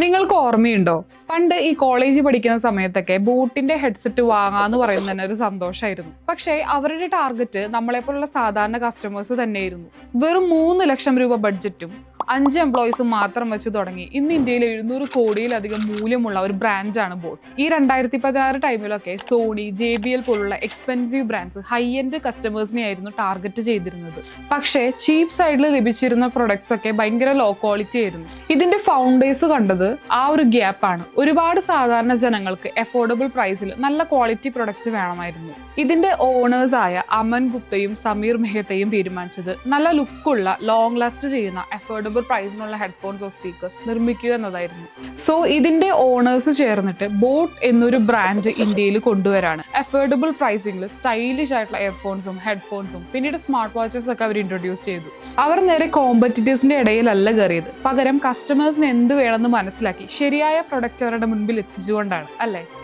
നിങ്ങൾക്ക് ഓർമ്മയുണ്ടോ, പണ്ട് ഈ കോളേജിൽ പഠിക്കുന്ന സമയത്തൊക്കെ ബോട്ടിന്റെ ഹെഡ്സെറ്റ് വാങ്ങാന്ന് പറയുന്നത് തന്നെ ഒരു സന്തോഷമായിരുന്നു. പക്ഷേ അവരുടെ ടാർഗറ്റ് നമ്മളെപ്പോലുള്ള സാധാരണ കസ്റ്റമേഴ്സ് തന്നെയായിരുന്നു. വെറും 3 ലക്ഷം രൂപ ബഡ്ജറ്റും 5 എംപ്ലോയീസും മാത്രം വെച്ച് തുടങ്ങി ഇന്ന് ഇന്ത്യയിൽ 700 കോടിയിലധികം മൂല്യമുള്ള ഒരു ബ്രാൻഡാണ് ബോട്ട്. ഈ 2016 ടൈമിലൊക്കെ സോണി, JBL പോലുള്ള എക്സ്പെൻസീവ് ബ്രാൻഡ്സ് ഹൈ എൻഡ് കസ്റ്റമേഴ്സിനെ ആയിരുന്നു ടാർഗറ്റ് ചെയ്തിരുന്നത്. പക്ഷേ ചീപ്പ് സൈഡിൽ ലഭിച്ചിരുന്ന പ്രൊഡക്ട്സ് ഒക്കെ ഭയങ്കര ലോ ക്വാളിറ്റി ആയിരുന്നു. ഇതിന്റെ ഫൗണ്ടേഴ്സ് കണ്ടത് ആ ഒരു ഗ്യാപ്പാണ്. ഒരുപാട് സാധാരണ ജനങ്ങൾക്ക് അഫോർഡബിൾ പ്രൈസിൽ നല്ല ക്വാളിറ്റി പ്രൊഡക്റ്റ് വേണമായിരുന്നു. ഇതിന്റെ ഓണേഴ്സ് ആയ അമൻ ഗുപ്തയും സമീർ മെഹ്തയും തീരുമാനിച്ചത് നല്ല ലുക്കുള്ള, ലോങ് ലാസ്റ്റ് ചെയ്യുന്ന, അഫോർഡബിൾ പ്രൈസിനുള്ള ഹെഡ്ഫോൺസോ സ്പീക്കേഴ്സ് നിർമ്മിക്കുക എന്നതായിരുന്നു. സോ ഇതിന്റെ ഓണേഴ്സ് ചേർന്നിട്ട് ബോട്ട് എന്നൊരു ബ്രാൻഡ് ഇന്ത്യയിൽ കൊണ്ടുവരാണ്. അഫോർഡബിൾ പ്രൈസിംഗിൽ സ്റ്റൈലിഷ് ആയിട്ടുള്ള ഇയർഫോൺസും ഹെഡ്ഫോൺസും പിന്നീട് സ്മാർട്ട് വാച്ചസ് ഒക്കെ അവർ ഇൻട്രൊഡ്യൂസ് ചെയ്തു. അവർ നേരെ കോമ്പറ്റീറ്റേഴ്സിന്റെ ഇടയിലല്ല കയറിയത്, പകരം കസ്റ്റമേഴ്സിന് എന്ത് വേണമെന്ന് മനസ്സിലാക്കി ശരിയായ പ്രൊഡക്റ്റ് അവരുടെ മുൻപിൽ എത്തിച്ചുകൊണ്ടാണ്, അല്ലേ?